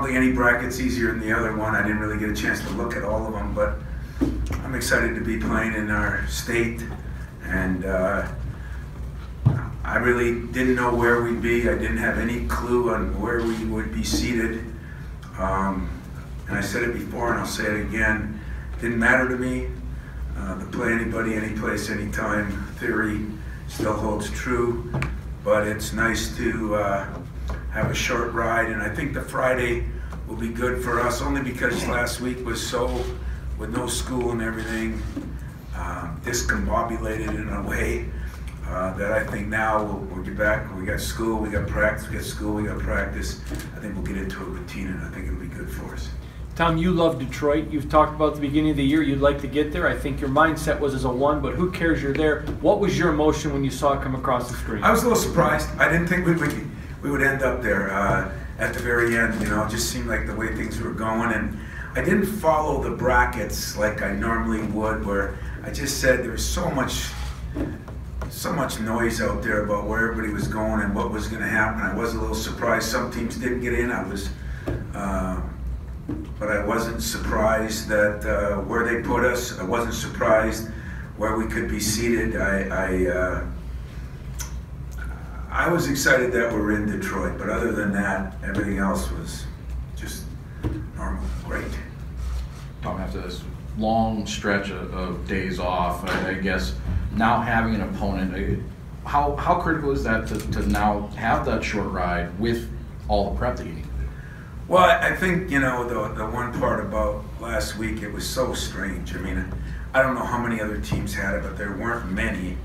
think any bracket's easier than the other one. I didn't really get a chance to look at all of them, but I'm excited to be playing in our state, and I really didn't know where we'd be. I didn't have any clue on where we would be seated. And I said it before and I'll say it again, it didn't matter to me. To play anybody, any place, anytime theory still holds true, but it's nice to have a short ride, and I think the Friday will be good for us only because last week was so, with no school and everything, discombobulated in a way that I think now we'll get back. We got school, we got practice, we got school, we got practice. I think we'll get into a routine, and I think it'll be good for us. Tom, you love Detroit. You've talked about at the beginning of the year you'd like to get there. I think your mindset was as a one, but who cares, you're there. What was your emotion when you saw it come across the screen? I was a little surprised. I didn't think we would end up there at the very end. You know, it just seemed like the way things were going, and I didn't follow the brackets like I normally would, where I just said there was so much noise out there about where everybody was going and what was going to happen. I was a little surprised some teams didn't get in. But I wasn't surprised that where they put us. I wasn't surprised where we could be seated. I was excited that we were in Detroit, but other than that, everything else was just normal, great. Tom, after this long stretch of days off, I guess now having an opponent, how critical is that to now have that short ride with all the prep that you need? Well, I think, you know, the one part about last week, it was so strange. I mean, I don't know how many other teams had it, but there weren't many,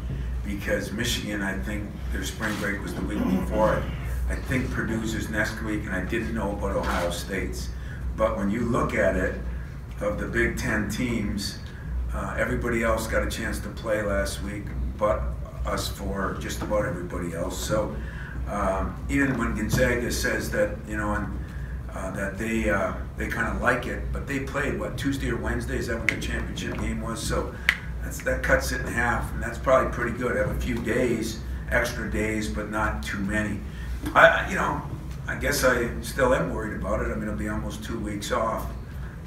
because Michigan, I think their spring break was the week before it. I think Purdue's is next week, and I didn't know about Ohio State's. But when you look at it, of the Big Ten teams, everybody else got a chance to play last week, but us for just about everybody else. So even when Gonzaga says that, you know, that they kind of like it, but they played, what, Tuesday or Wednesday? Is that when the championship game was? So that cuts it in half, and that's probably pretty good. Have a few days, extra days, but not too many. You know, I guess I still am worried about it. I mean, it'll be almost 2 weeks off,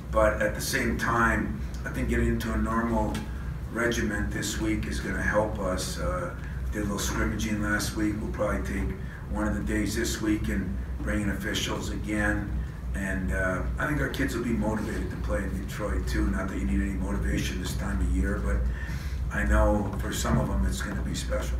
but at the same time, I think getting into a normal regiment this week is going to help us. Did a little scrimmaging last week. We'll probably take one of the days this week and bring in officials again. And I think our kids will be motivated to play in Detroit too. Not that you need any motivation this time of year, but I know for some of them it's going to be special.